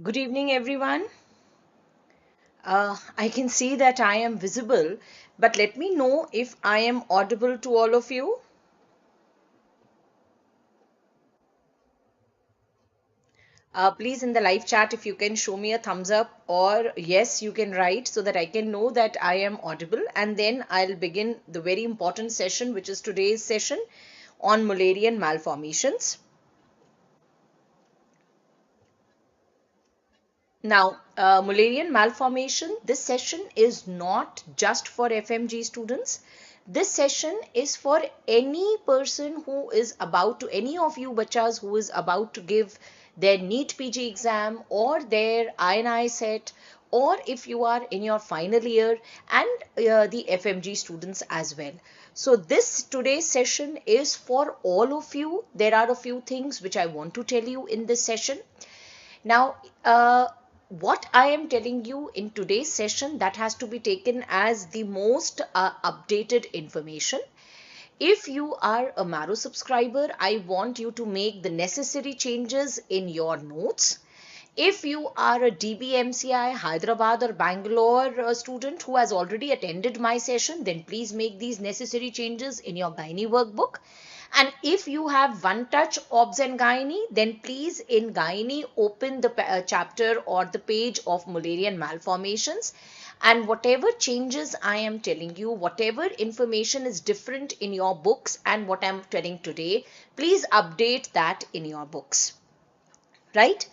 Good evening, everyone. I can see that I am visible, but let me know if I am audible to all of you. Please, in the live chat, if you can show me a thumbs up or yes, you can write so that I can know that I am audible. And then I'll begin the very important session, which is today's session on Mullerian malformations. Now, Mullerian malformation, this session is not just for FMG students. This session is for any person who is about to, any of you bachas who is about to give their NEET PG exam or their INI set, or if you are in your final year, and the FMG students as well. So this today's session is for all of you. There are a few things which I want to tell you in this session. Now, what I am telling you in today's session, that has to be taken as the most updated information. If you are a Marrow subscriber, I want you to make the necessary changes in your notes. If you are a DBMCI, Hyderabad or Bangalore student who has already attended my session, then please make these necessary changes in your gynae workbook. And if you have one touch obs and gynae, then please in gynae open the chapter or the page of Mullerian malformations. And whatever changes I am telling you, whatever information is different in your books and what I'm telling today, please update that in your books. Right?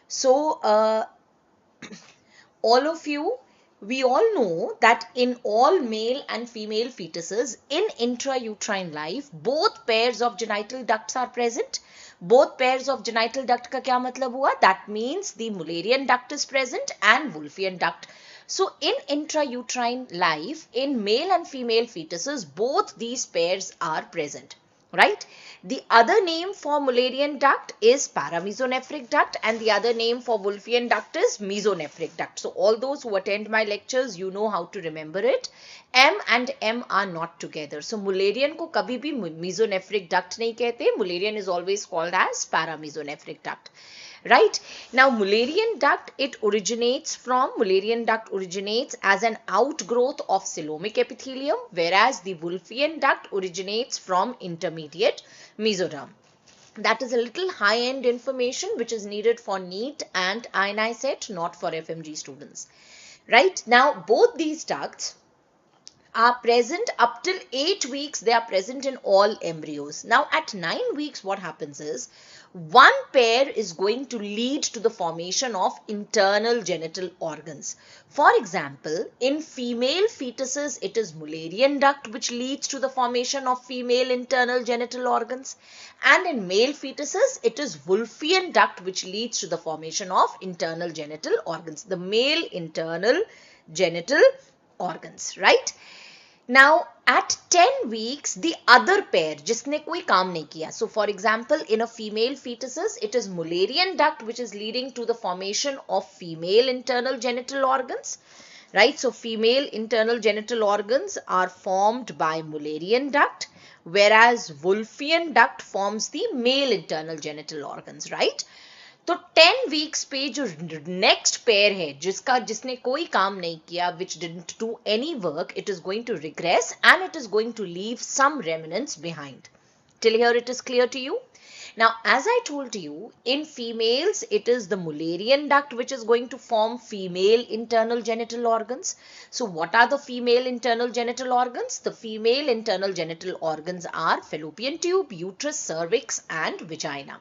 So, all of you, we all know that in all male and female fetuses in intrauterine life, both pairs of genital ducts are present. Both pairs of genital duct का क्या मतलब हुआ? That means the Mullerian duct is present and Wolffian duct. So in intrauterine life, in male and female fetuses, both these pairs are present. Right? The other name for Mullerian duct is paramesonephric duct, and the other name for Wolffian duct is mesonephric duct. So all those who attend my lectures, you know how to remember it. M and M are not together. So Mullerian को कभी भी mesonephric duct नहीं कहते. Mullerian is always called as paramesonephric duct. Right? Now, Mullerian duct, Mullerian duct originates as an outgrowth of coelomic epithelium, whereas the Wolffian duct originates from intermediate mesoderm. That is a little high-end information which is needed for NEET and INI set, not for FMG students. Right? Now, both these ducts are present up till 8 weeks. They are present in all embryos. Now at 9 weeks, what happens is one pair is going to lead to the formation of internal genital organs. For example, in female fetuses, it is Mullerian duct which leads to the formation of female internal genital organs, and in male fetuses, it is Wolffian duct which leads to the formation of internal genital organs, the male internal genital organs, right? Now at 10 weeks, the other pair जिसने कोई काम नहीं किया. So for example, in a female fetuses, it is Mullerian duct which is leading to the formation of female internal genital organs. Right? So female internal genital organs are formed by Mullerian duct, whereas Wolffian duct forms the male internal genital organs. Right? तो 10 weeks पे जो next pair है जिसने कोई काम नहीं किया, which didn't do any work, it is going to regress and it is going to leave some remnants behind. Till here it is clear to you? Now, as I told you, in females, it is the Mullerian duct which is going to form female internal genital organs. So, what are the female internal genital organs? The female internal genital organs are fallopian tube, uterus, cervix, and vagina.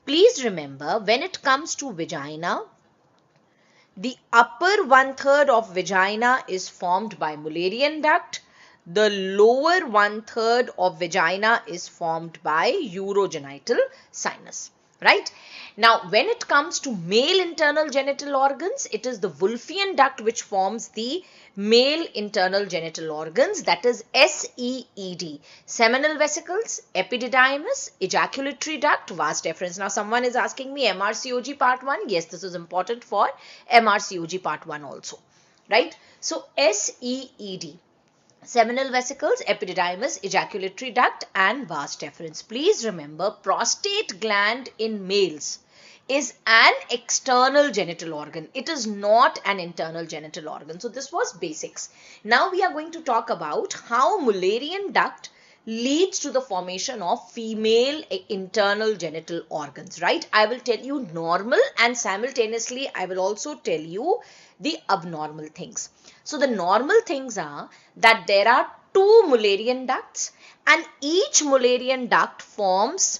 Please remember, when it comes to vagina, the upper 1/3 of vagina is formed by Mullerian duct. The lower 1/3 of vagina is formed by urogenital sinus. Right? Now, when it comes to male internal genital organs, it is the Wolffian duct which forms the male internal genital organs, that is SEED. Seminal vesicles, epididymis, ejaculatory duct, vas deferens. Now, someone is asking me MRCOG part 1. Yes, this is important for MRCOG part 1 also. Right? So, SEED. Seminal vesicles, epididymis, ejaculatory duct and vas deferens. Please remember, prostate gland in males is an external genital organ. It is not an internal genital organ. So this was basics. Now we are going to talk about how Mullerian duct leads to the formation of female internal genital organs, right? I will tell you normal and simultaneously I will also tell you the abnormal things. So the normal things are that there are two Mullerian ducts and each Mullerian duct forms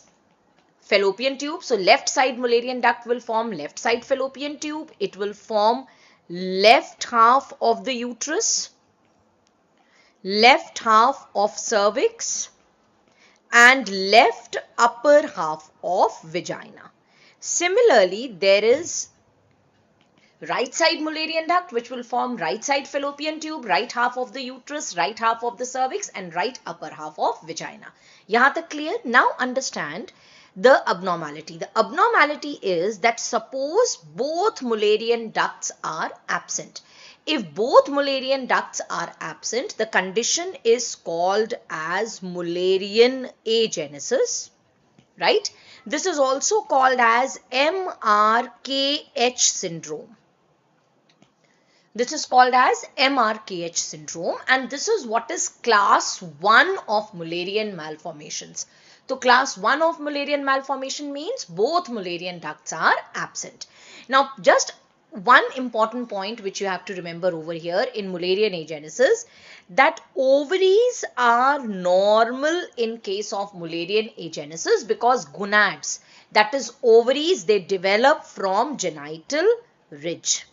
fallopian tube. So left side Mullerian duct will form left side fallopian tube. It will form left half of the uterus, left half of cervix and left upper half of vagina. Similarly, there is right side Mullerian duct which will form right side fallopian tube, right half of the uterus, right half of the cervix and right upper half of vagina. Yahan tak clear? Now understand the abnormality. The abnormality is that suppose both Mullerian ducts are absent. If both Mullerian ducts are absent, the condition is called as Mullerian agenesis, right? This is also called as MRKH syndrome. This is called as MRKH syndrome and this is what is class 1 of Mullerian malformations. So class 1 of Mullerian malformation means both Mullerian ducts are absent. Now just one important point which you have to remember over here in Mullerian agenesis, that ovaries are normal in case of Mullerian agenesis because gonads, that is ovaries, they develop from genital ridge.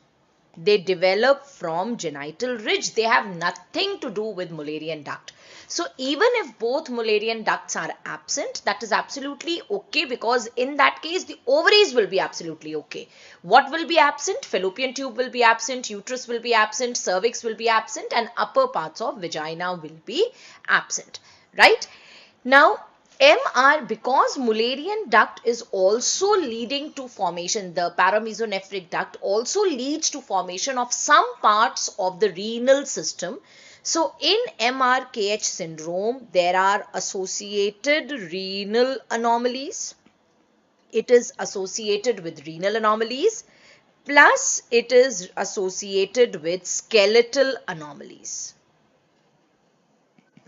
They develop from genital ridge. They have nothing to do with Mullerian duct. So even if both Mullerian ducts are absent, that is absolutely okay because in that case the ovaries will be absolutely okay. What will be absent? Fallopian tube will be absent, uterus will be absent, cervix will be absent and upper parts of vagina will be absent, right? Now because Mullerian duct is also leading to formation, the paramesonephric duct also leads to formation of some parts of the renal system. So in MRKH syndrome, there are associated renal anomalies. It is associated with renal anomalies plus it is associated with skeletal anomalies,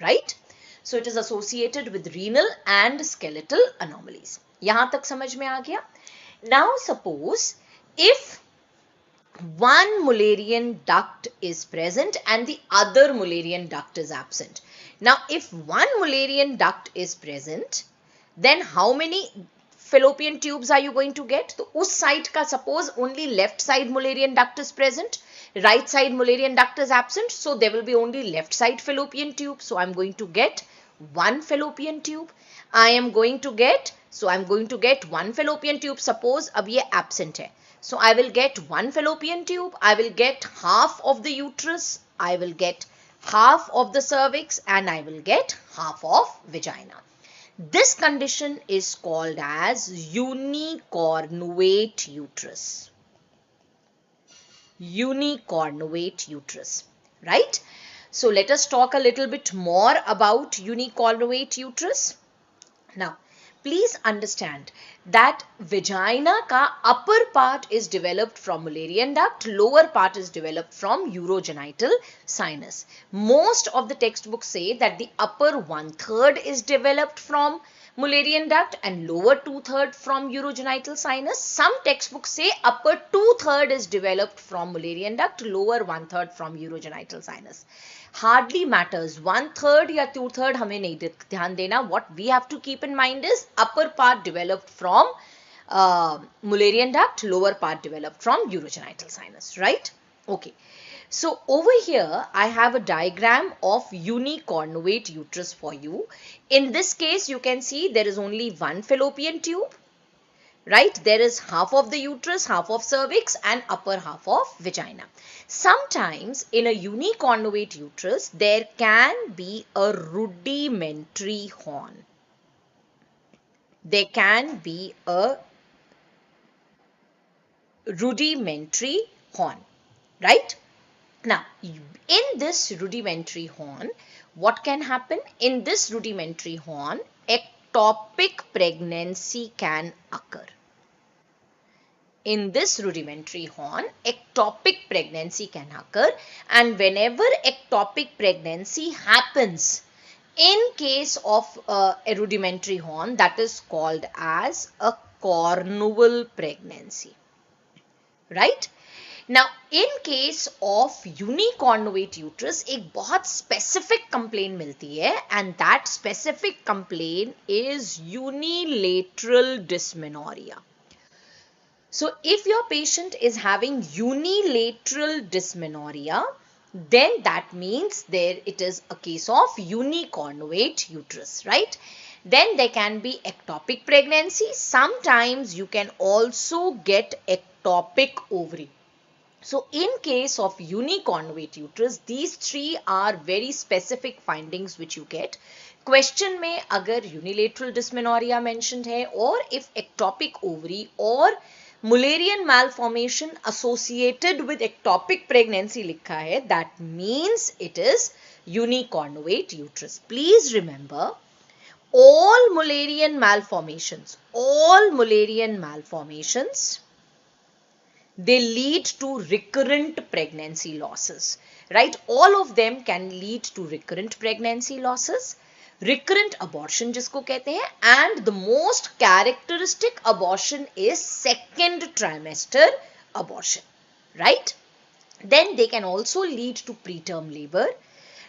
right? So it is associated with renal and skeletal anomalies. Yahan tak samajh mein aa gaya? Now suppose if one Mullerian duct is present and the other Mullerian duct is absent. Now if one Mullerian duct is present, then how many fallopian tubes are you going to get? So us side ka suppose only left side Mullerian duct is present, right side Mullerian duct is absent, so there will be only left side fallopian tube. So I am going to get one fallopian tube. I am going to get one fallopian tube. Suppose ab ye absent hai. So I will get one fallopian tube, I will get half of the uterus, I will get half of the cervix and I will get half of vagina. This condition is called as unicornuate uterus. Unicornuate uterus, right? So let us talk a little bit more about unicornuate uterus. Now, please understand that vagina ka upper part is developed from Mullerian duct, lower part is developed from urogenital sinus. Most of the textbooks say that the upper 1/3 is developed from Mullerian duct and lower 2/3 from urogenital sinus. Some textbooks say upper 2/3 is developed from Mullerian duct, lower 1/3 from urogenital sinus. Hardly matters 1/3 या 2/3 हमें नहीं ध्यान देना. What we have to keep in mind is upper part developed from Mullerian duct, lower part developed from urogenital sinus, right? Okay. So over here I have a diagram of unicornuate uterus for you. In this case you can see there is only one fallopian tube, right? There is half of the uterus, half of cervix and upper half of vagina. Sometimes in a unicornuate uterus there can be a rudimentary horn. There can be a rudimentary horn, right? Now, in this rudimentary horn, what can happen? In this rudimentary horn, ectopic pregnancy can occur. In this rudimentary horn, ectopic pregnancy can occur, and whenever ectopic pregnancy happens in case of a rudimentary horn, that is called as a cornual pregnancy, right? Now in case of unicornuate uterus एक बहुत specific complain मिलती है, and that specific complaint is unilateral dysmenorrhea. So if your patient is having unilateral dysmenorrhea, then that means there it is a case of unicornuate uterus, right? Then there can be ectopic pregnancy. Sometimes you can also get ectopic ovary. So in case of unicornuate uterus, these three are very specific findings which you get. Question में अगर unilateral dysmenorrhea mentioned है, or if ectopic ovary or Mullerian malformation associated with ectopic pregnancy लिखा है, that means it is unicornuate uterus. Please remember, all Mullerian malformations, they lead to recurrent pregnancy losses, right? All of them can lead to recurrent pregnancy losses, recurrent abortion जिसको कहते हैं, and the most characteristic abortion is second trimester abortion, right? Then they can also lead to preterm labor.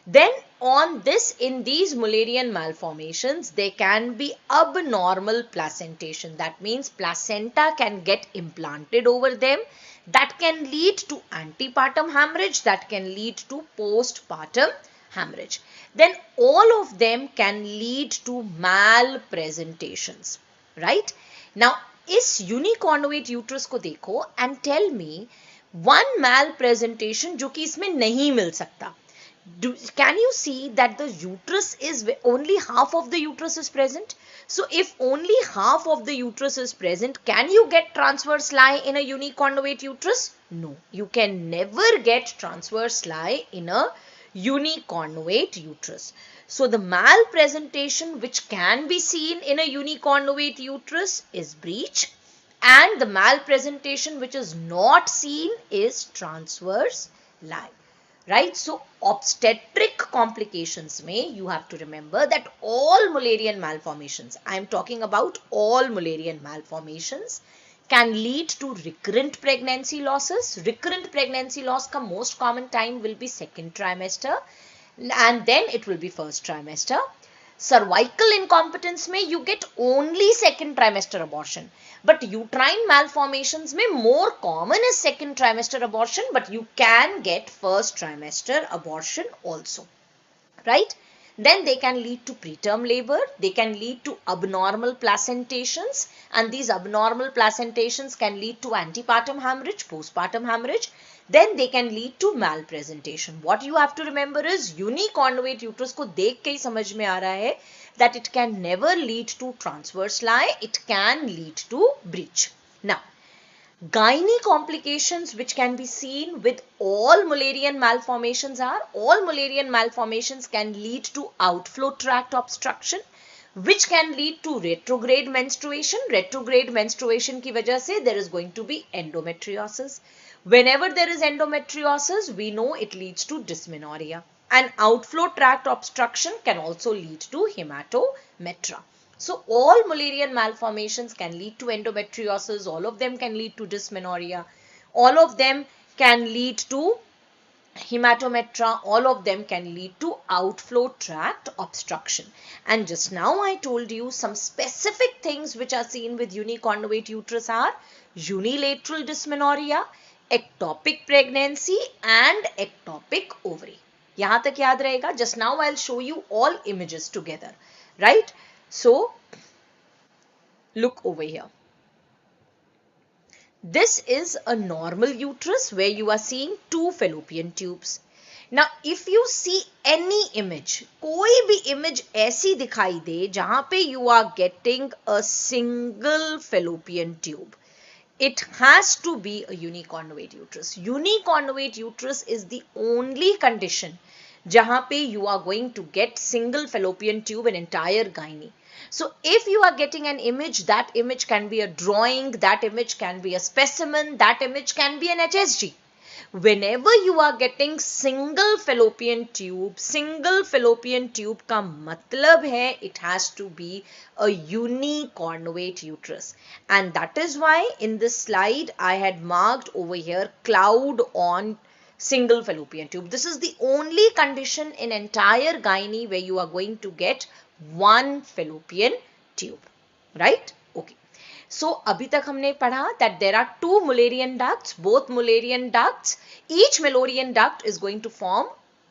Then on this, in these Mullerian malformations, there can be abnormal placentation. That means placenta can get implanted over them. That can lead to antepartum hemorrhage. That can lead to postpartum hemorrhage. Then all of them can lead to malpresentations, right? Now, इस unicornuate uterus को देखो and tell me one malpresentation जो कि इसमें नहीं मिल सकता. Can you see that the uterus is only half of the uterus is present? So if only half of the uterus is present, can you get transverse lie in a unicornuate uterus? No, you can never get transverse lie in a unicornuate uterus. So the malpresentation which can be seen in a unicornuate uterus is breech, and the malpresentation which is not seen is transverse lie. Right? So obstetric complications may, you have to remember that all Mullerian malformations, I am talking about all Mullerian malformations, can lead to recurrent pregnancy losses. Recurrent pregnancy loss ka most common time will be second trimester, and then it will be first trimester. Cervical incompetence may you get only second trimester abortion, but uterine malformations may more common is second trimester abortion, but you can get first trimester abortion also, right? Then they can lead to preterm labor, they can lead to abnormal placentations, and these abnormal placentations can lead to antepartum hemorrhage, postpartum hemorrhage. Then they can lead to malpresentation. What you have to remember is unicornuate uterus को देख के ही समझ में आ रहा है that it can never lead to transverse lie, it can lead to breech. Now, gynae complications which can be seen with all Mullerian malformations are, all Mullerian malformations can lead to outflow tract obstruction, which can lead to retrograde menstruation. Retrograde menstruation की वजह से there is going to be endometriosis. Whenever there is endometriosis, we know it leads to dysmenorrhea. And outflow tract obstruction can also lead to hematometra. So all Mullerian malformations can lead to endometriosis. All of them can lead to dysmenorrhea. All of them can lead to hematometra. All of them can lead to outflow tract obstruction. And just now I told you some specific things which are seen with unicornuate uterus are unilateral dysmenorrhea, ectopic pregnancy and ectopic ovary. यहाँ तक याद रहेगा. Just now I'll show you all images together, right? So look over here. This is a normal uterus where you are seeing two fallopian tubes. Now if you see any image, कोई भी image ऐसी दिखाई दे जहाँ पे you are getting a single fallopian tube, it has to be a unicornuate uterus. Unicornuate uterus is the only condition जहाँ पे you are going to get single fallopian tube in entire gynae. So if you are getting an image, that image can be a drawing, that image can be a specimen, that image can be an HSG. Whenever you are getting single fallopian tube का मतलब है it has to be a unicornuate uterus. And that is why in this slide I had marked over here cloud on single fallopian tube. This is the only condition in entire gynae where you are going to get one fallopian tube, right? Okay. So अभी तक हमने पढ़ा that there are two Mullerian ducts, both Mullerian ducts. Each Mullerian duct is going to form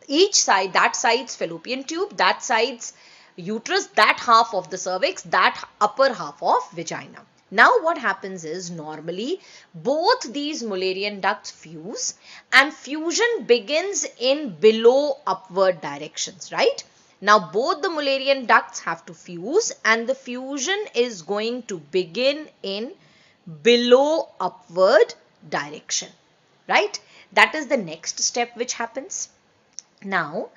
each side, that side's fallopian tube, that side's uterus, that half of the cervix, that upper half of vagina. Now what happens is normally both these Mullerian ducts fuse and fusion begins in below upward directions, right? Now both the Mullerian ducts have to fuse and the fusion is going to begin in below upward direction, right? That is the next step which happens. Now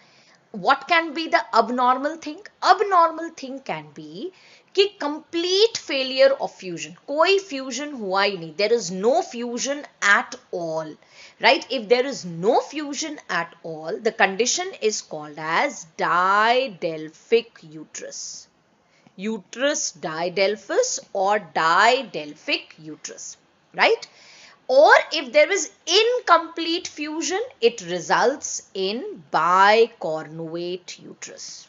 what can be the abnormal thing? Abnormal thing can be कि complete failure of fusion. कोई fusion हुआ ही नहीं. There is no fusion at all. Right? If there is no fusion at all, the condition is called as didelphic uterus. Uterus didelphus or didelphic uterus. Right? Or if there is incomplete fusion, it results in bicornuate uterus.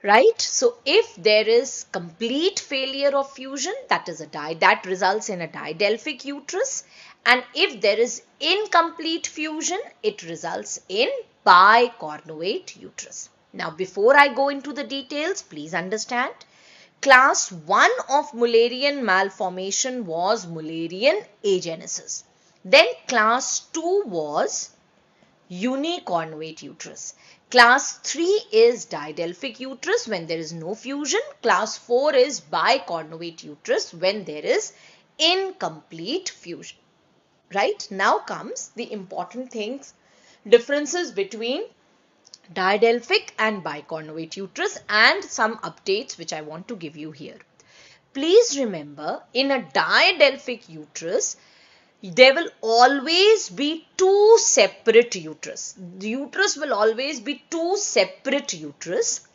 Right? So if there is complete failure of fusion, that results in a didelphic uterus. And if there is incomplete fusion, it results in bicornuate uterus. Now, before I go into the details, please understand. Class 1 of Mullerian malformation was Mullerian agenesis. Then class 2 was unicornuate uterus. Class 3 is didelphic uterus when there is no fusion. Class 4 is bicornuate uterus when there is incomplete fusion. Right? Now comes the important things, differences between didelphic and bicornuate uterus and some updates which I want to give you here. Please remember, in a didelphic uterus, there will always be two separate uterus. The uterus will always be two separate uterus.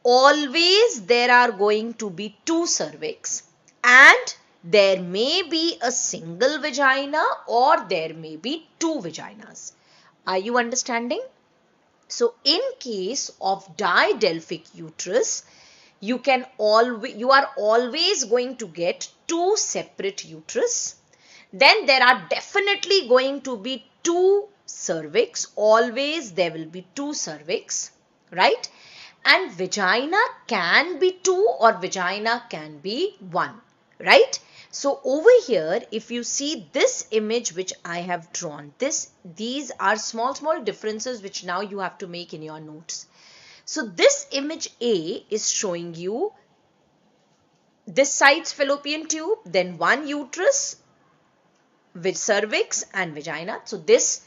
Always there are going to be two cervix and there may be a single vagina or there may be two vaginas. Are you understanding? So in case of didelphic uterus, you are always going to get two separate uterus. Then there are definitely going to be two cervix. Always there will be two cervix, right? And vagina can be two or vagina can be one, right? So over here, if you see this image which I have drawn, these are small differences which now you have to make in your notes. So this image A is showing you this side's fallopian tube, then one uterus with cervix and vagina. So this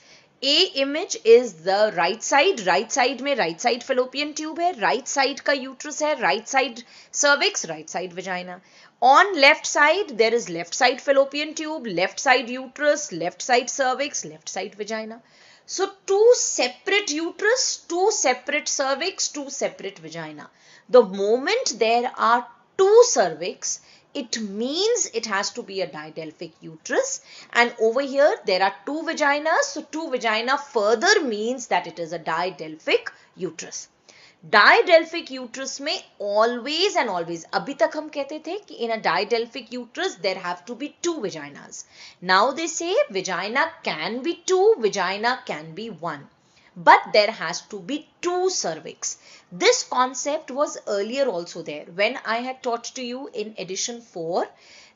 A image is the right side में right side fallopian tube है, right side का uterus है, right side cervix, right side vagina. On left side, there is left side fallopian tube, left side uterus, left side cervix, left side vagina. So two separate uterus, two separate cervix, two separate vagina. The moment there are two cervix, it means it has to be a didelphic uterus. And over here, there are two vaginas. So two vagina further means that it is a didelphic uterus. Didelphic uterus में always and always, अभी तक हम कहते थे कि in a didelphic uterus there have to be two vaginas. Now they say vagina can be two, vagina can be one. But there has to be two cervix. This concept was earlier also there. When I had taught to you in edition 4,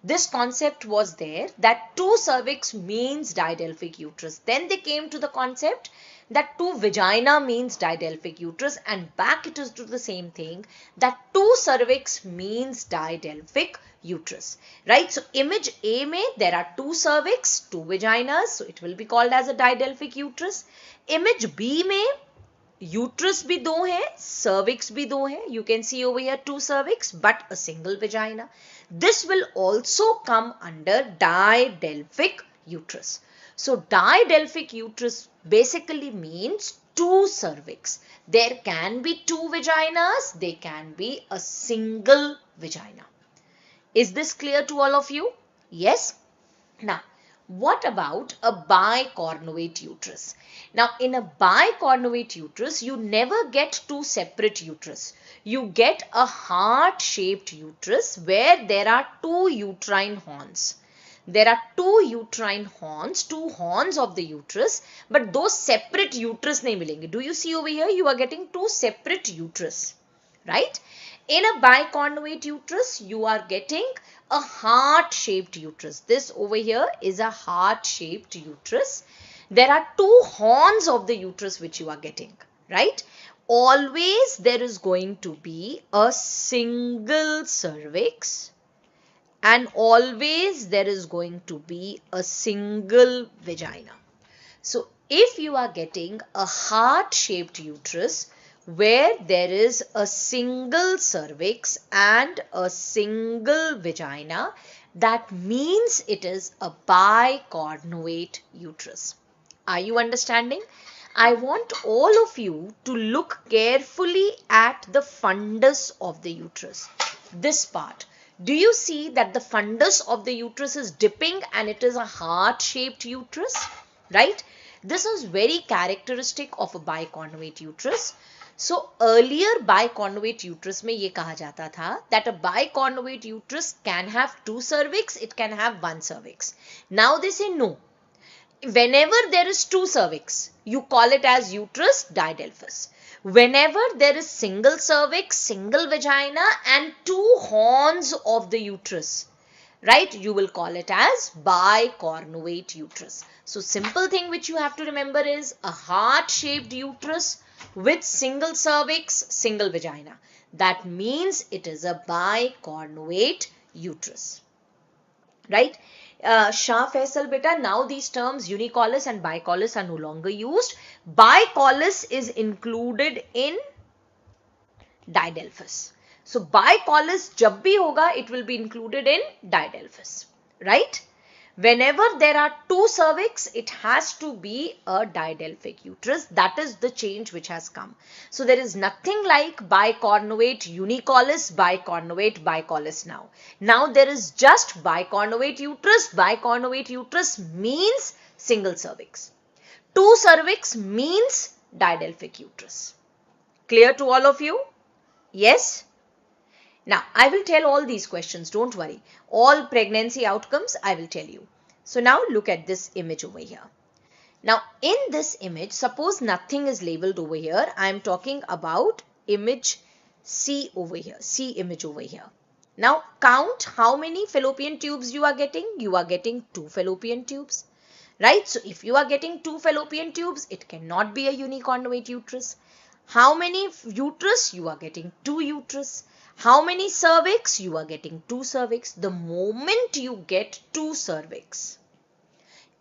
this concept was there that two cervix means didelphic uterus. Then they came to the concept that two vagina means didelphic uterus, and back it is to the same thing that two cervix means didelphic uterus, right? So image A में there are two cervix, two vaginas, so it will be called as a didelphic uterus. Image B में uterus भी दो है, cervix भी दो है. You can see over here 2 cervix but a single vagina. This will also come under didelphic uterus. So didelphic uterus basically means 2 cervix. There can be 2 vaginas, there can be a single vagina. Is this clear to all of you? Yes? Now, what about a bicornuate uterus? Now, in a bicornuate uterus, you never get 2 separate uterus. You get a heart-shaped uterus where there are 2 uterine horns. There are 2 uterine horns, 2 horns of the uterus, but those separate uterus nahi milenge. Do you see over here? You are getting 2 separate uterus, right? In a bicornuate uterus, you are getting a heart-shaped uterus. This over here is a heart-shaped uterus. There are 2 horns of the uterus which you are getting, right? Always there is going to be a single cervix and always there is going to be a single vagina. So, if you are getting a heart-shaped uterus, where there is a single cervix and a single vagina, that means it is a bicornuate uterus. Are you understanding? I want all of you to look carefully at the fundus of the uterus. This part. Do you see that the fundus of the uterus is dipping and it is a heart-shaped uterus? Right? This is very characteristic of a bicornuate uterus. So earlier bicornuate uterus में ये कहा जाता था that a bicornuate uterus can have 2 cervix, it can have 1 cervix. Now they say no. Whenever there is 2 cervix, you call it as uterus didelphus. Whenever there is single cervix, single vagina and 2 horns of the uterus, right, you will call it as bicornuate uterus. So simple thing which you have to remember is a heart-shaped uterus with single cervix, single vagina. That means it is a bicornuate uterus, right? Shah Faisal beta, now these terms unicolous and bicolous are no longer used. Bicolous is included in didelphus. So bicolous jab bhi hoga, it will be included in didelphus, right? Whenever there are 2 cervix, it has to be a didelphic uterus. That is the change which has come. So there is nothing like bicornuate, unicolous, bicornuate, bicolous now. Now there is just bicornuate uterus. Bicornuate uterus means single cervix. 2 cervix means didelphic uterus. Clear to all of you? Yes? Now, I will tell all these questions, don't worry. All pregnancy outcomes, I will tell you. So now look at this image over here. Now, in this image, suppose nothing is labeled over here. I am talking about image C over here, C image over here. Now, count how many fallopian tubes you are getting. You are getting 2 fallopian tubes, right? So, if you are getting 2 fallopian tubes, it cannot be a unicornuate uterus. How many uterus? You are getting 2 uterus. How many cervix? You are getting 2 cervix. The moment you get 2 cervix,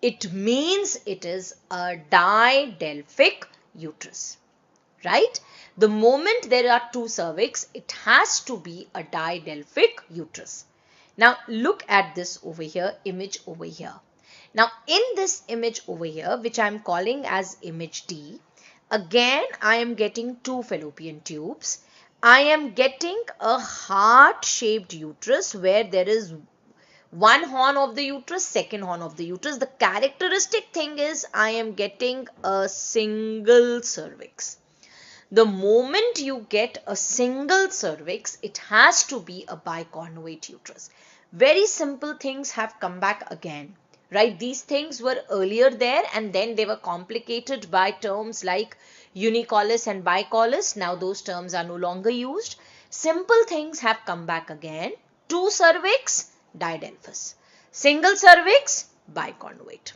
it means it is a didelphic uterus, right? The moment there are 2 cervix, it has to be a didelphic uterus. Now look at this over here, image over here. Now in this image over here, which I am calling as image D, again I am getting 2 fallopian tubes. I am getting a heart-shaped uterus where there is 1 horn of the uterus, 2nd horn of the uterus. The characteristic thing is I am getting a single cervix. The moment you get a single cervix, it has to be a bicornuate uterus. Very simple things have come back again, right? These things were earlier there and then they were complicated by terms like unicolous and bicolous. Now those terms are no longer used. Simple things have come back again. 2 cervix, didelphus. Single cervix, bicornuate.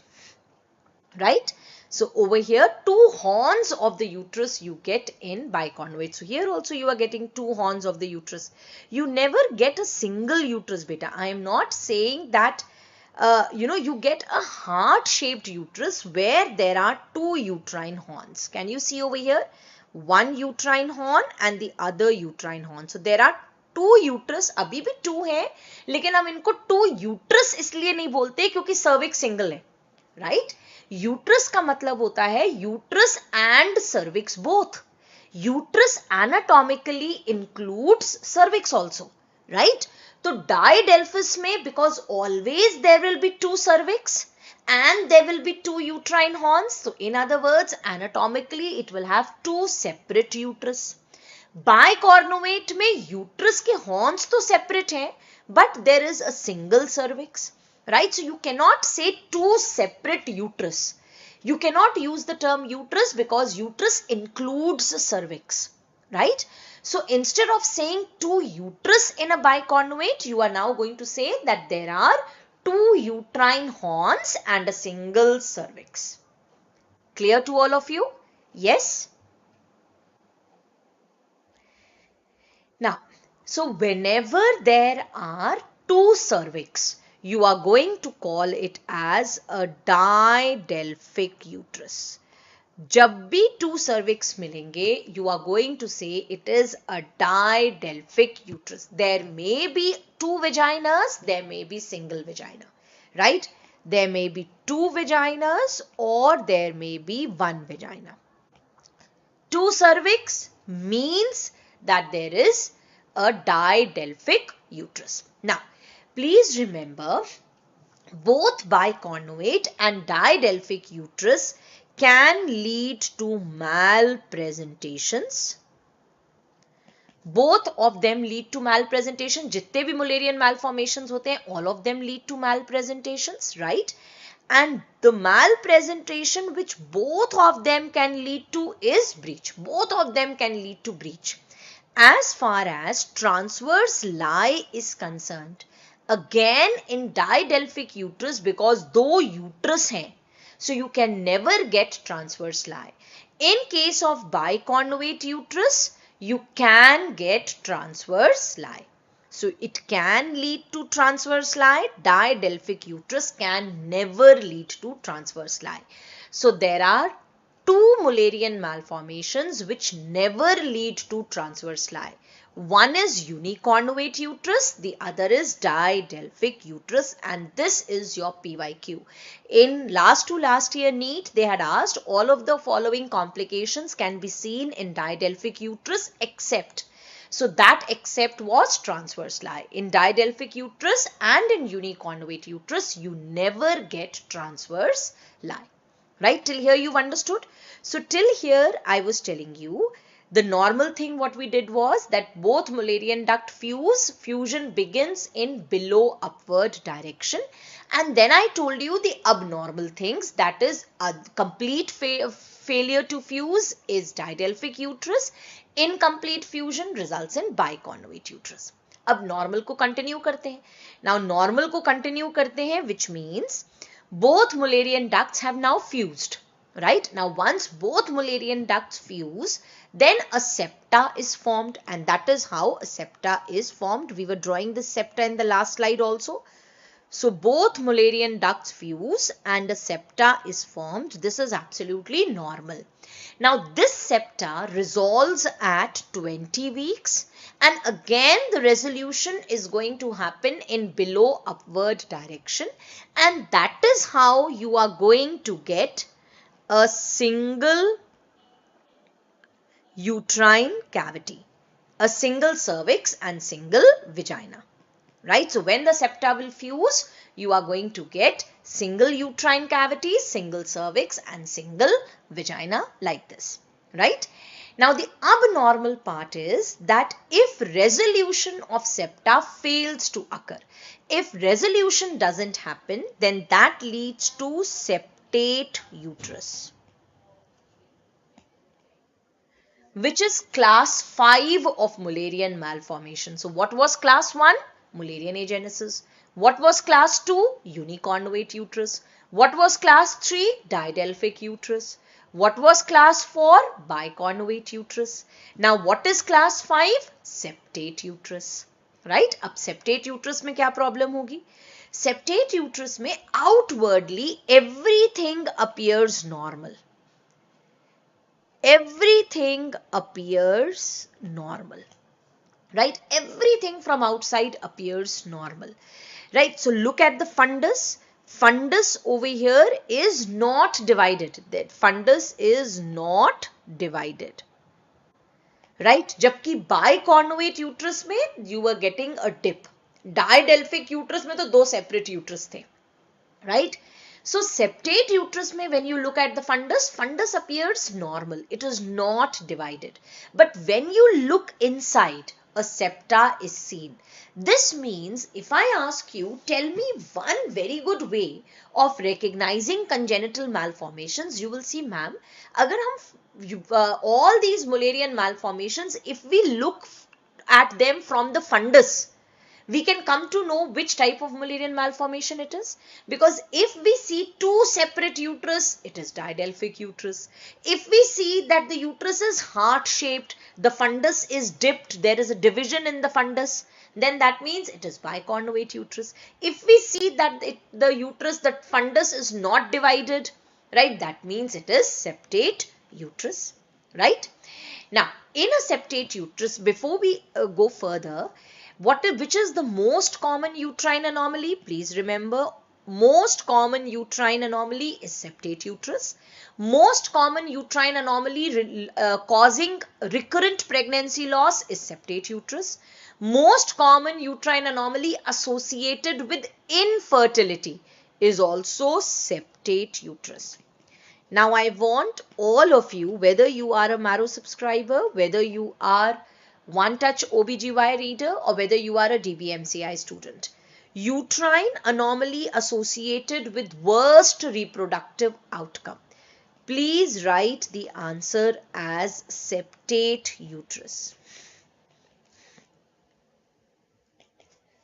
Right? So over here, 2 horns of the uterus you get in bicornuate. So here also you are getting 2 horns of the uterus. You never get a single uterus, beta. I am not saying that you get a heart-shaped uterus where there are 2 uterine horns. Can you see over here? one uterine horn and the other uterine horn. So there are two uterus, अभी भी two है, लेकिन हम इनको two uterus इसलिए नहीं बोलते क्योंकि cervix single है, right? Uterus का मतलब होता है uterus and cervix both. Uterus anatomically includes cervix also, right? तो didelphys में because always there will be two cervix and there will be two uterine horns. So in other words, anatomically it will have two separate uterus. Bicornuate में uterus के horns तो separate हैं, but there is a single cervix, right? So you cannot say two separate uterus. You cannot use the term uterus because uterus includes cervix, right? So instead of saying two uterus in a bicornuate, you are now going to say that there are two uterine horns and a single cervix. Clear to all of you? Yes? Now, so whenever there are two cervix, you are going to call it as a didelphic uterus. जब भी two cervix मिलेंगे, you are going to say it is a didelphic uterus. There may be two vaginas, there may be single vagina, right? There may be two vaginas or there may be one vagina. Two cervix means that there is a didelphic uterus. Now, please remember, both bicornuate and didelphic uterus can lead to malpresentations. Both of them lead to malpresentation. जितने भी Mullerian malformations होते हैं, all of them lead to malpresentations, right? And the malpresentation which both of them can lead to is breech. Both of them can lead to breech. As far as transverse lie is concerned, again in didelphic uterus, because दो uterus हैं, so you can never get transverse lie. In case of bicornuate uterus, you can get transverse lie. So it can lead to transverse lie. Didelphic uterus can never lead to transverse lie. So there are two Mullerian malformations which never lead to transverse lie. One is unicornuate uterus, the other is didelphic uterus, and this is your PYQ. In last to last year NEET, they had asked all of the following complications can be seen in didelphic uterus except. So that except was transverse lie. In didelphic uterus and in unicornuate uterus, you never get transverse lie. Right? Till here you've understood? So till here I was telling you the normal thing what we did was that both Mullerian duct fuse. Fusion begins in below upward direction. And then I told you the abnormal things, that is a complete failure to fuse is didelphic uterus. Incomplete fusion results in bicornuate uterus. अब normal को continue करते हैं. Now normal को continue करते हैं, which means both Mullerian ducts have now fused. Right? Now once both Mullerian ducts fuse, then a septa is formed, and that is how a septa is formed. We were drawing the septa in the last slide also. So both Mullerian ducts fuse and a septa is formed. This is absolutely normal. Now this septa resolves at 20 weeks, and again the resolution is going to happen in below upward direction, and that is how you are going to get a single uterine cavity, a single cervix and single vagina. Right? So when the septa will fuse, you are going to get single uterine cavity, single cervix and single vagina like this. Right? Now the abnormal part is that if resolution of septa fails to occur, if resolution doesn't happen, then that leads to septate uterus, which is class 5 of Mullerian malformation. So what was class 1? Mullerian agenesis. What was class 2? Unicornuate uterus. What was class 3? Didelphic uterus. What was class 4? Bicornuate uterus. Now what is class 5? Septate uterus. Right? अब septate uterus में क्या problem होगी? Septate uterus में outwardly everything appears normal. everything appears normal, right? Everything from outside appears normal, right? So look at the fundus. Fundus over here is not divided. That fundus is not divided, right? जबकि bicornuate uterus में you were getting a dip. Didelphic uterus में तो दो separate uterus थे, right? So septate uterus में when you look at the fundus, fundus appears normal. It is not divided. But when you look inside, a septa is seen. This means if I ask you, tell me one very good way of recognizing congenital malformations, you will see, ma'am, अगर हम all these Mullerian malformations, if we look at them from the fundus, we can come to know which type of Mullerian malformation it is. Because if we see two separate uterus, it is didelphic uterus. If we see that the uterus is heart-shaped, the fundus is dipped, there is a division in the fundus, then that means it is bicornuate uterus. If we see that the uterus, the fundus is not divided, right, that means it is septate uterus, right? Now, in a septate uterus, before we go further, which is the most common uterine anomaly? Please remember, most common uterine anomaly is septate uterus. Most common uterine anomaly causing recurrent pregnancy loss is septate uterus. Most common uterine anomaly associated with infertility is also septate uterus. Now I want all of you, whether you are a Marrow subscriber, whether you are One Touch OBGY reader, or whether you are a DBMCI student, uterine anomaly associated with worst reproductive outcome, please write the answer as septate uterus.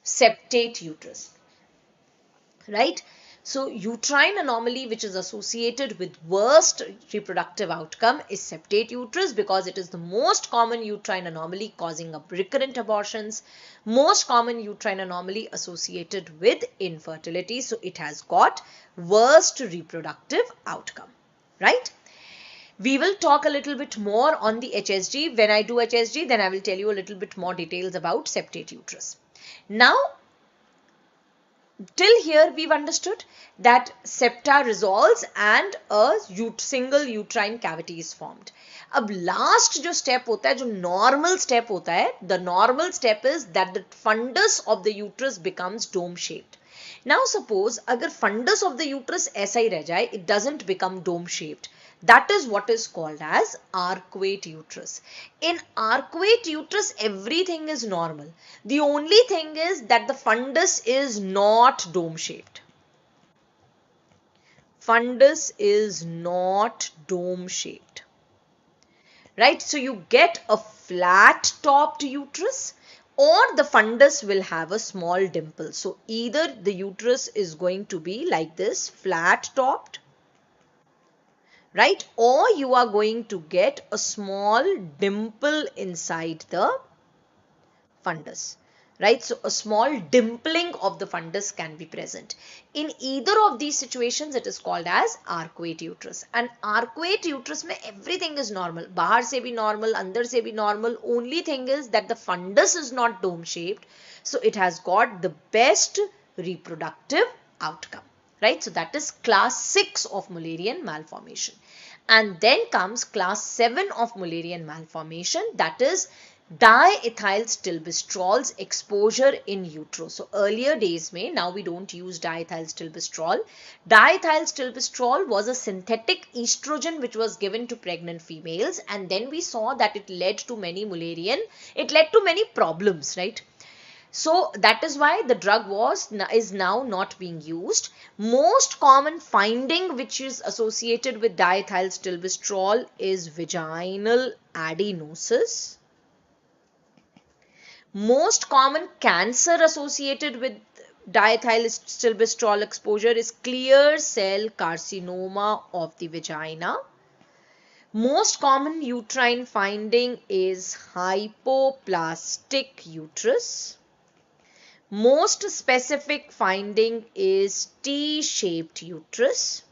Septate uterus, right? So uterine anomaly which is associated with worst reproductive outcome is septate uterus, because it is the most common uterine anomaly causing recurrent abortions, most common uterine anomaly associated with infertility. So it has got worst reproductive outcome, right? We will talk a little bit more on the HSG. When I do HSG, then I will tell you a little bit more details about septate uterus. Now, till here we've understood that septa resolves and a single uterine cavity is formed. अब last जो step होता है, जो normal step होता है, the normal step is that the fundus of the uterus becomes dome shaped. Now suppose अगर fundus of the uterus ऐसा ही रह जाए, it doesn't become dome shaped. That is what is called as arcuate uterus. In arcuate uterus, everything is normal. The only thing is that the fundus is not dome shaped. Fundus is not dome shaped. Right? So you get a flat topped uterus, or the fundus will have a small dimple. So either the uterus is going to be like this, flat topped, right? Or you are going to get a small dimple inside the fundus, right? So a small dimpling of the fundus can be present. In either of these situations, it is called as arcuate uterus. And arcuate uterus mein everything is normal. Bahar se bhi normal, andar se bhi normal. Only thing is that the fundus is not dome shaped. So it has got the best reproductive outcome. Right? So that is class 6 of Mullerian malformation. And then comes class 7 of Mullerian malformation, that is diethyl stilbestrol's exposure in utero. So earlier days mein, now we don't use diethyl stilbestrol. Diethyl stilbestrol was a synthetic estrogen which was given to pregnant females, and then we saw that it led to many problems, right? So that is why the drug is now not being used. Most common finding which is associated with diethyl stilbestrol is vaginal adenosis. Most common cancer associated with diethyl stilbestrol exposure is clear cell carcinoma of the vagina. Most common uterine finding is hypoplastic uterus. Most specific finding is T-shaped uterus.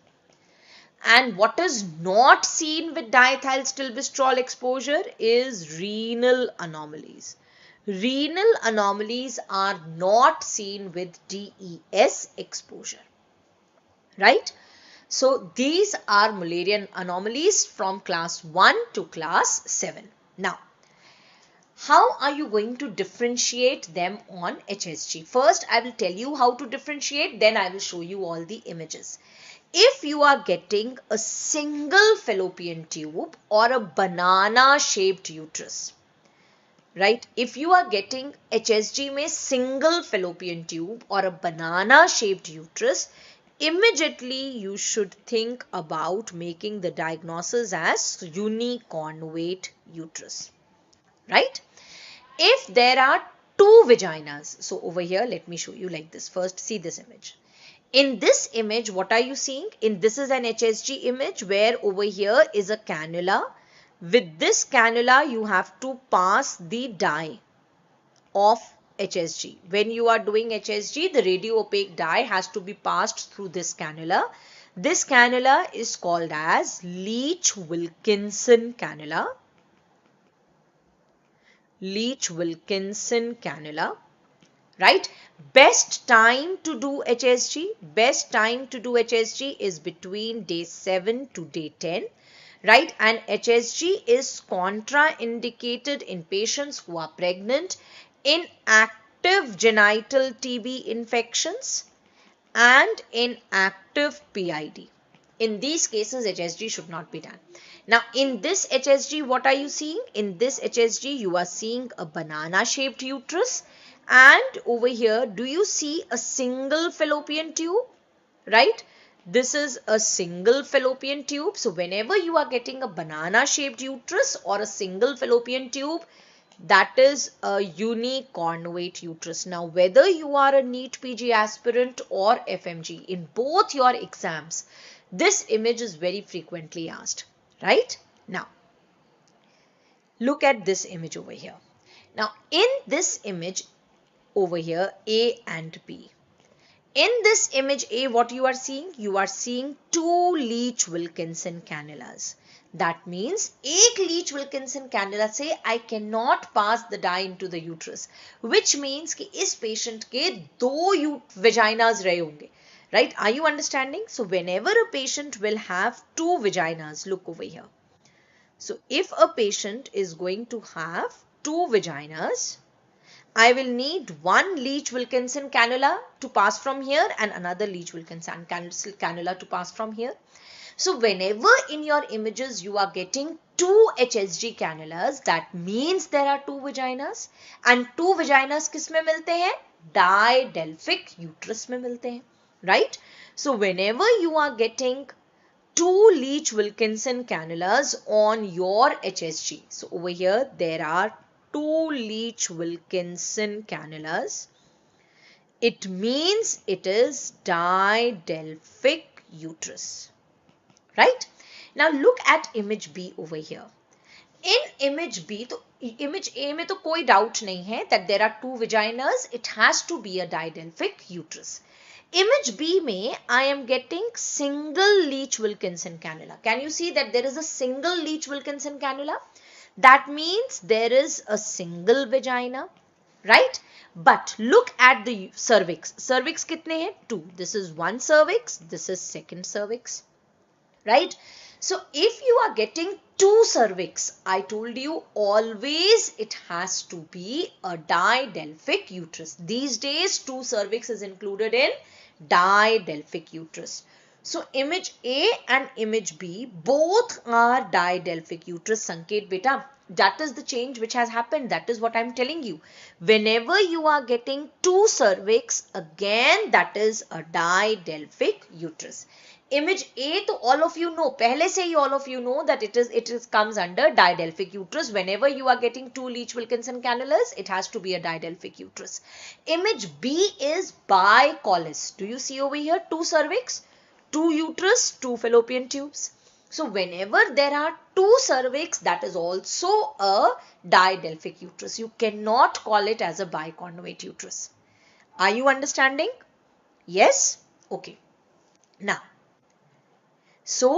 And what is not seen with diethylstilbestrol exposure is renal anomalies. Renal anomalies are not seen with DES exposure, right? So these are Mullerian anomalies from class 1 to class 7. Now, how are you going to differentiate them on HSG? First, I will tell you how to differentiate, then I will show you all the images. If you are getting a single fallopian tube or a banana shaped uterus, right? If you are getting HSG में single fallopian tube or a banana shaped uterus, immediately you should think about making the diagnosis as uniconvate uterus, right? If there are two vaginas, so over here let me show you like this. First, see this image. In this image, what are you seeing? This is an HSG image where over here is a cannula. With this cannula, you have to pass the dye of HSG. When you are doing HSG, the radio opaque dye has to be passed through this cannula. This cannula is called as Leach-Wilkinson cannula. Leach-Wilkinson cannula. Right? Best time to do HSG. Best time to do HSG is between day 7 to day 10. Right? And HSG is contraindicated in patients who are pregnant, in active genital TB infections, and in active PID. In these cases, HSG should not be done. Now, in this HSG, what are you seeing? In this HSG, you are seeing a banana shaped uterus. And over here, do you see a single fallopian tube? Right? This is a single fallopian tube. So, whenever you are getting a banana shaped uterus or a single fallopian tube, that is a uniconvate uterus. Now, whether you are a NEET PG aspirant or FMG, in both your exams, this image is very frequently asked, right? Now, look at this image over here. Now, in this image over here, A and B. In this image A, what you are seeing? You are seeing two Leach-Wilkinson cannulas. That means एक Leach-Wilkinson cannula से I cannot pass the dye into the uterus, which means कि इस patient के दो vaginas रहे होंगे. Right? Are you understanding? So whenever a patient will have two vaginas, look over here. So if a patient is going to have two vaginas, I will need one Leach-Wilkinson cannula to pass from here and another Leach-Wilkinson cannula to pass from here. So whenever in your images you are getting two HSG cannulas, that means there are two vaginas, and two vaginas किस में मिलते हैं? Didelphic uterus में मिलते हैं, right? So whenever you are getting two Leach-Wilkinson cannulas on your HSG, so over here there are two Leach-Wilkinson cannulas, it means it is didelphic uterus. Right? Now look at image B over here. In image B, तो image A में तो कोई doubt नहीं है that there are two vaginas. It has to be a didelphic uterus. Image B में I am getting single Leach-Wilkinson cannula. Can you see that there is a single Leach-Wilkinson cannula? That means there is a single vagina, right? But look at the cervix. Cervix कितने हैं? Two. This is one cervix. This is second cervix. Right? So if you are getting two cervix, I told you always it has to be a didelphic uterus. These days two cervix is included in didelphic uterus. So image A and image B both are didelphic uterus. Sanket beta, that is the change which has happened. That is what I am telling you. Whenever you are getting two cervix, again that is a didelphic uterus. Image A, to all of you know, पहले से ही all of you know that it comes under didelphic uterus. Whenever you are getting two Leach-Wilkinson cannulas, it has to be a didelphic uterus. Image B is bicollis. Do you see over here two cervix, two uterus, two fallopian tubes? So whenever there are two cervix, that is also a didelphic uterus. You cannot call it as a biconvate uterus. Are you understanding? Yes? Okay. Now, So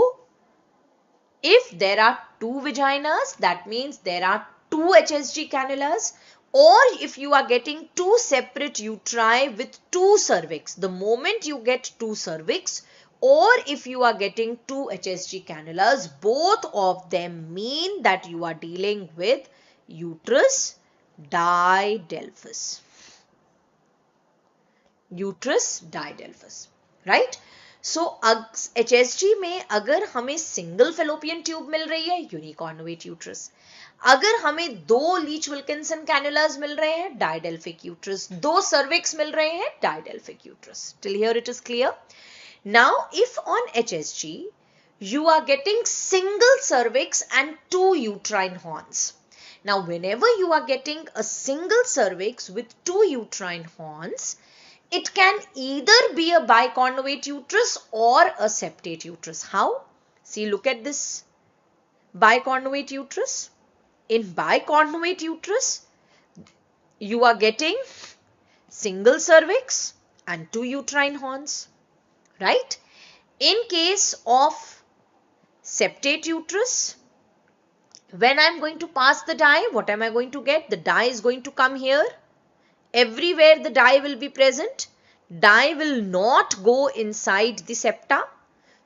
if there are two vaginas, that means there are two HSG cannulas. Or if you are getting two separate uteri with two cervix, the moment you get two cervix, or if you are getting two HSG cannulas, both of them mean that you are dealing with uterus didelphus. Uterus didelphus, right? So HSG में अगर हमें single fallopian tube मिल रही है, unicornuate uterus. अगर हमें दो Leach Wilkinson कैनुलास मिल रहे हैं, डायडेल्फिक यूट्रस. दो सर्विक्स मिल रहे हैं, डायडेल्फिक uterus. Till here it is clear. Now if on HSG you are getting single cervix and two uterine horns. Now whenever you are getting a single cervix with two uterine horns, it can either be a biconnovate uterus or a septate uterus. How? See, look at this biconnovate uterus. In biconnovate uterus, you are getting single cervix and two uterine horns, right? In case of septate uterus, when I am going to pass the dye, what am I going to get? The dye is going to come here. Everywhere the dye will be present. Dye will not go inside the septa.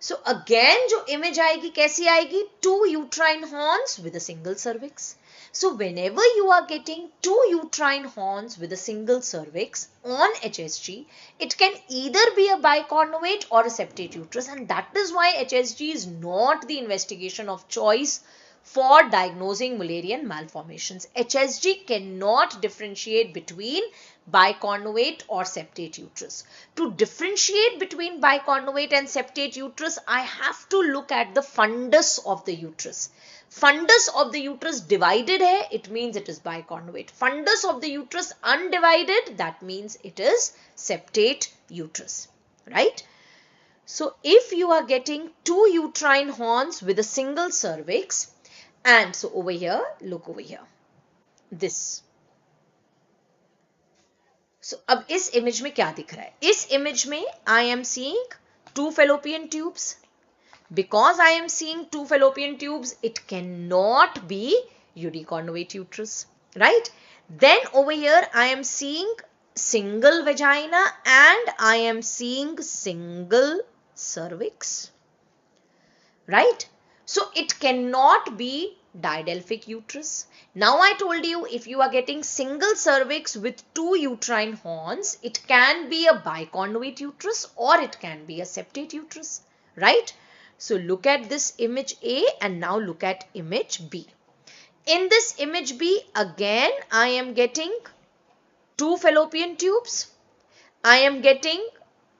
So again जो image आएगी कैसी आएगी? Two uterine horns with a single cervix. So whenever you are getting two uterine horns with a single cervix on HSG, it can either be a biconnovate or a septate uterus, and that is why HSG is not the investigation of choice for diagnosing Mullerian malformations. HSG cannot differentiate between biconnovate or septate uterus. To differentiate between biconnovate and septate uterus, I have to look at the fundus of the uterus. Fundus of the uterus divided hai, it means it is biconnovate. Fundus of the uterus undivided, that means it is septate uterus, right? So if you are getting two uterine horns with a single cervix, and so over here, look over here, this. So अब इस image में क्या दिख रहा है? इस image में I am seeing two fallopian tubes. Because I am seeing two fallopian tubes, it cannot be uniconnovate uterus, right? Then over here I am seeing single vagina and I am seeing single cervix, right? So it cannot be didelphic uterus. Now I told you, if you are getting single cervix with two uterine horns, it can be a biconnovate uterus or it can be a septate uterus, right? So look at this image A and now look at image B. In this image B, again I am getting two fallopian tubes. I am getting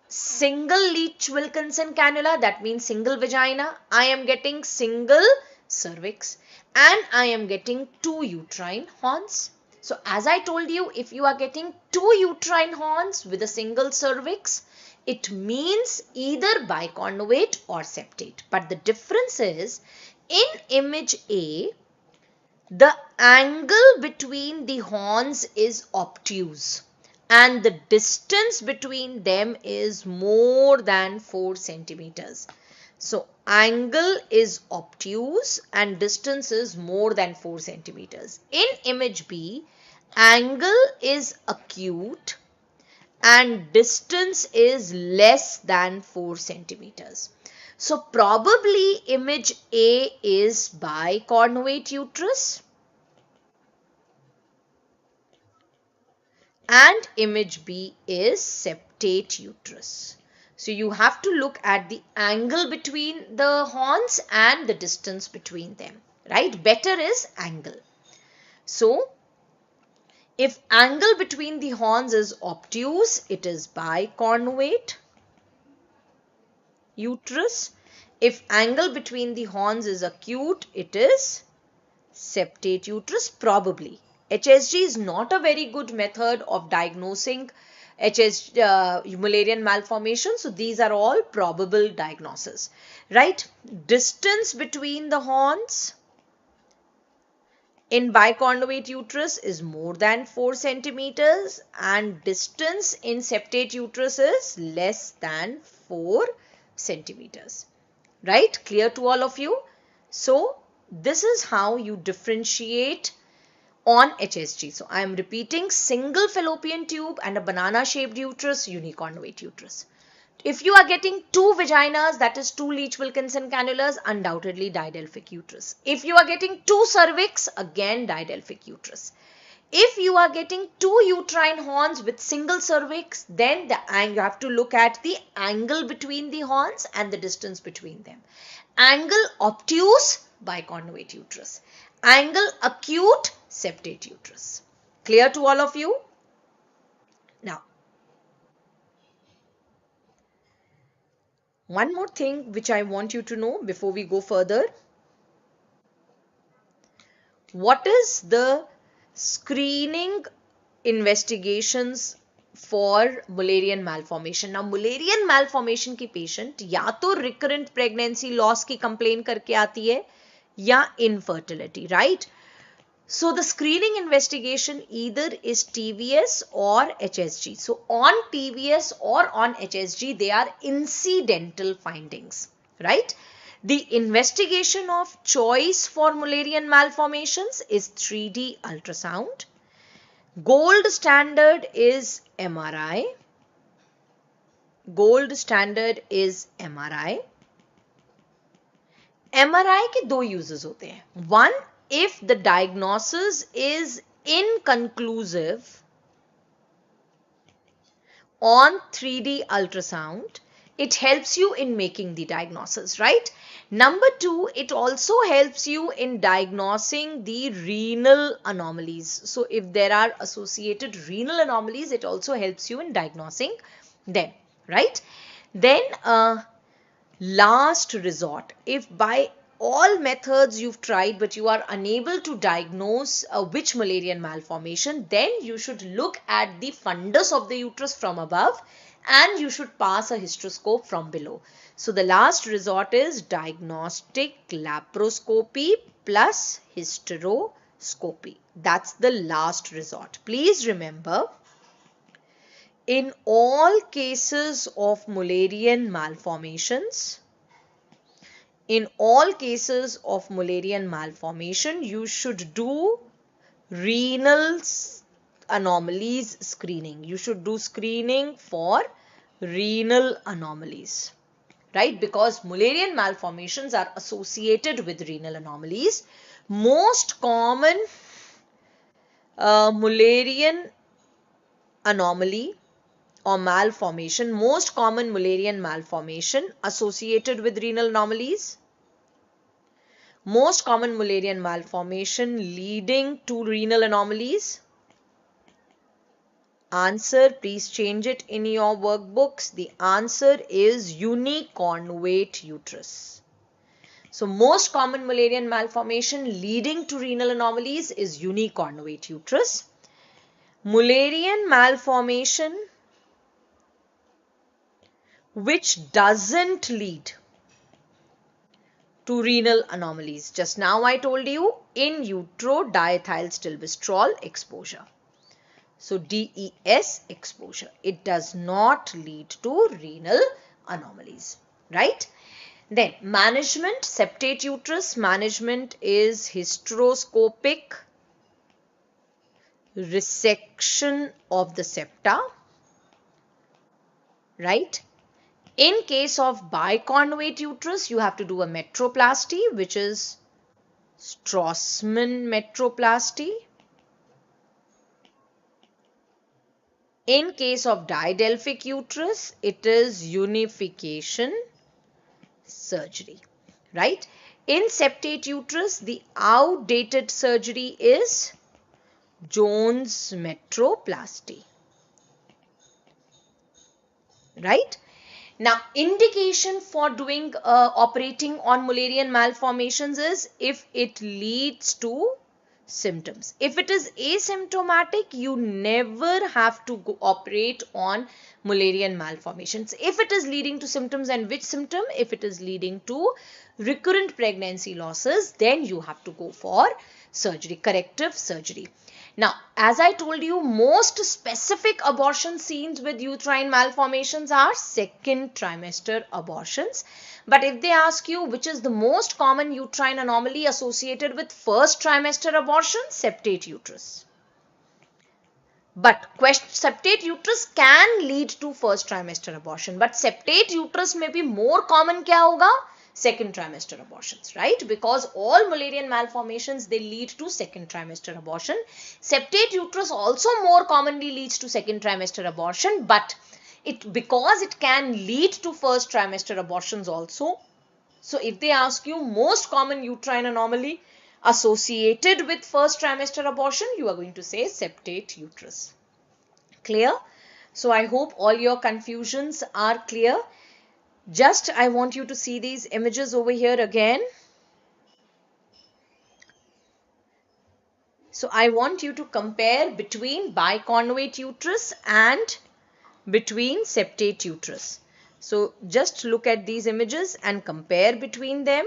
single leach Wilkinson cannula, that means single vagina. I am getting single cervix and I am getting two uterine horns. So as I told you, if you are getting two uterine horns with a single cervix, it means either biconnovate or septate. But the difference is, in image A, the angle between the horns is obtuse and the distance between them is more than 4 centimeters. So angle is obtuse and distance is more than 4 centimeters. In image B, angle is acute and distance is less than 4 centimeters. So probably image A is biconnovate uterus and image B is septate uterus. So you have to look at the angle between the horns and the distance between them, right? Better is angle. So if angle between the horns is obtuse, it is biconnovate uterus. If angle between the horns is acute, it is septate uterus probably. HSG is not a very good method of diagnosing Mullerian malformation. So these are all probable diagnoses, right? Distance between the horns in biconnovate uterus is more than 4 centimeters and distance in septate uterus is less than 4 centimeters. Right? Clear to all of you? So this is how you differentiate on HSG. So I am repeating: single fallopian tube and a banana shaped uterus, uniconnovate uterus. If you are getting two vaginas, that is two Leach Wilkinson cannulas, undoubtedly didelphic uterus. If you are getting two cervix, again didelphic uterus. If you are getting two uterine horns with single cervix, then you have to look at the angle between the horns and the distance between them. Angle obtuse, biconnovate uterus. Angle acute, septate uterus. Clear to all of you? Now, one more thing which I want you to know before we go further. What is the screening investigations for Mullerian malformation? Now, Mullerian malformation की patient या तो recurrent pregnancy loss की complain करके आती है या infertility, right? So the screening investigation either is TVS or HSG. So on TVS or on HSG, they are incidental findings, right? The investigation of choice for Mullerian malformations is 3D ultrasound. Gold standard is MRI. Gold standard is MRI. MRI के दो uses होते हैं. One, if the diagnosis is inconclusive on 3D ultrasound, it helps you in making the diagnosis, right? Number two, it also helps you in diagnosing the renal anomalies. So if there are associated renal anomalies, it also helps you in diagnosing them, right? Then last resort, if by all methods you've tried but you are unable to diagnose which Mullerian malformation, then you should look at the fundus of the uterus from above and you should pass a hysteroscope from below. So the last resort is diagnostic laparoscopy plus hysteroscopy. That's the last resort. Please remember, in all cases of Mullerian malformations, you should do renal anomalies screening. You should do screening for renal anomalies, right? Because Mullerian malformations are associated with renal anomalies. Most common Mullerian anomaly or malformation, most common Mullerian malformation associated with renal anomalies, most common Mullerian malformation leading to renal anomalies. Answer, please change it in your workbooks. The answer is uniconnovate uterus. So most common Mullerian malformation leading to renal anomalies is uniconnovate uterus. Mullerian malformation which doesn't lead to renal anomalies. Just now I told you, in utero diethylstilbestrol exposure. So DES exposure. It does not lead to renal anomalies, right? Then management, septate uterus management is hysteroscopic resection of the septa, right? In case of biconnovate uterus, you have to do a metroplasty, which is Strassmann metroplasty. In case of didelphic uterus, it is unification surgery, right? In septate uterus, the outdated surgery is Jones metroplasty, right? Now, indication for doing operating on Mullerian malformations is if it leads to symptoms. If it is asymptomatic, you never have to operate on Mullerian malformations. If it is leading to symptoms, and which symptom? If it is leading to recurrent pregnancy losses, then you have to go for surgery, corrective surgery. Now, as I told you, most specific abortion scenes with uterine malformations are second trimester abortions. But if they ask you which is the most common uterine anomaly associated with first trimester abortion, septate uterus. But septate uterus can lead to first trimester abortion. But septate uterus may be more common kya hoga? Second trimester abortions, right? Because all Mullerian malformations, they lead to second trimester abortion. Septate uterus also more commonly leads to second trimester abortion, but because it can lead to first trimester abortions also. So if they ask you most common uterine anomaly associated with first trimester abortion, you are going to say septate uterus. Clear? So I hope all your confusions are clear. Just I want you to see these images over here again. So I want you to compare between biconvate uterus and between septate uterus. So just look at these images and compare between them.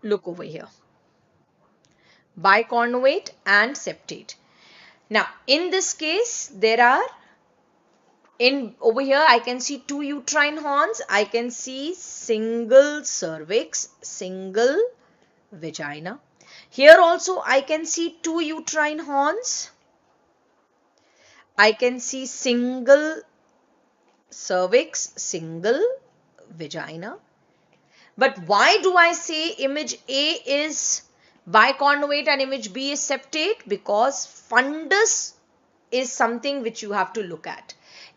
Look over here. Biconvate and septate. Now in this case, there are over here I can see two uterine horns, I can see single cervix, single vagina. Here also I can see two uterine horns, I can see single cervix, single vagina. But why do I say image A is biconvate and image B is septate? Because fundus is something which you have to look at.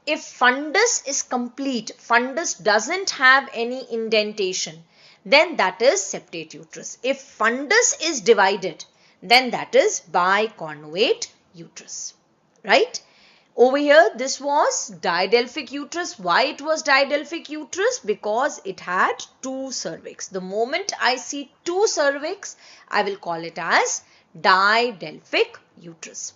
If fundus is complete, fundus doesn't have any indentation, then that is septate uterus. If fundus is divided, then that is biconvate uterus, right? Over here, this was didelphic uterus. Why it was didelphic uterus? Because it had two cervix. The moment I see two cervix, I will call it as didelphic uterus.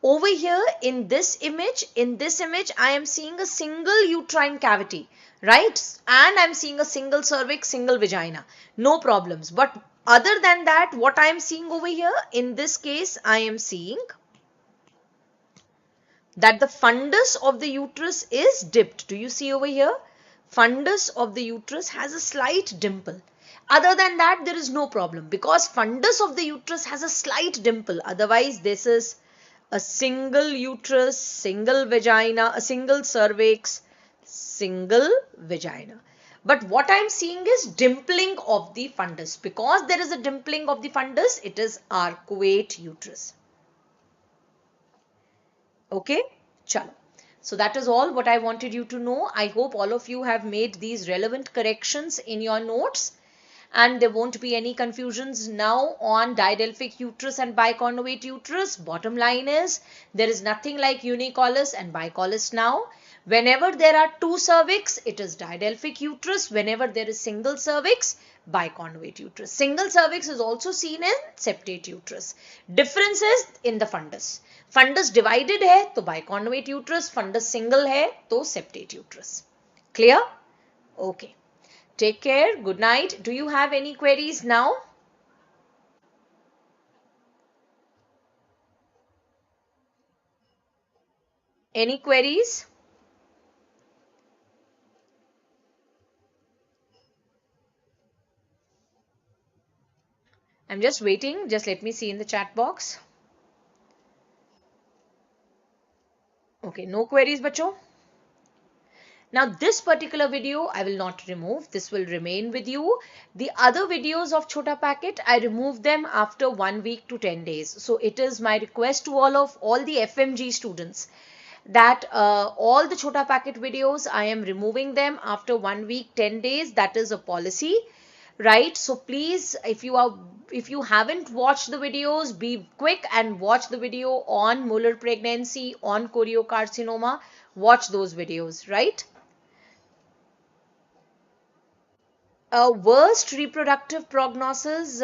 Over here in this image, I am seeing a single uterine cavity, right? And I am seeing a single cervix, single vagina. No problems. But other than that, what I am seeing over here, in this case, I am seeing that the fundus of the uterus is dipped. Do you see over here? Fundus of the uterus has a slight dimple. Other than that, there is no problem because fundus of the uterus has a slight dimple. Otherwise, this is a single uterus, single vagina, a single cervix, single vagina. But what I am seeing is dimpling of the fundus. Because there is a dimpling of the fundus, it is arcuate uterus. Okay, chalo. So that is all what I wanted you to know. I hope all of you have made these relevant corrections in your notes. And there won't be any confusions now on didelphic uterus and biconvate uterus. Bottom line is, there is nothing like unicolous and bicolous now. Whenever there are two cervix, it is didelphic uterus. Whenever there is single cervix, biconvate uterus. Single cervix is also seen in septate uterus. Difference is in the fundus. Fundus divided hai to biconvate uterus, fundus single hai to septate uterus. Clear? Okay. Take care. Good night. Do you have any queries now? Any queries? I'm just waiting. Just let me see in the chat box. Okay, no queries, bacho. Now this particular video I will not remove. This will remain with you. The other videos of Chota Packet, I remove them after 1 week to 10 days. So it is my request to all the FMG students that all the Chota Packet videos, I am removing them after 1 week, 10 days. That is a policy, right? So please, if you haven't watched the videos, be quick and watch the video on molar pregnancy, on choriocarcinoma. Watch those videos, right? Worst reproductive prognosis,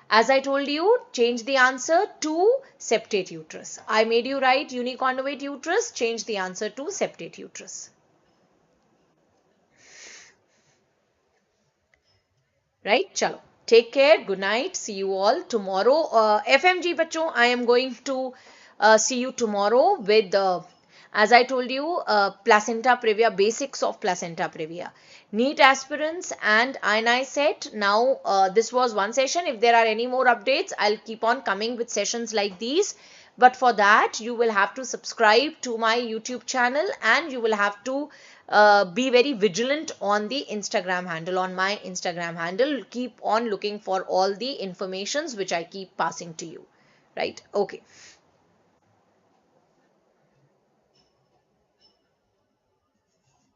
as I told you, change the answer to septate uterus. I made you write uniconvate uterus, change the answer to septate uterus. right? Chalo, take care, good night, see you all tomorrow. FMG bachcho, I am going to see you tomorrow with as I told you, placenta previa, basics of placenta previa, neat aspirants and INI set. Now this was one session. If there are any more updates, I'll keep on coming with sessions like these, but for that you will have to subscribe to my YouTube channel and you will have to be very vigilant on the Instagram handle, on my Instagram handle. Keep on looking for all the informations which I keep passing to you, right? Okay.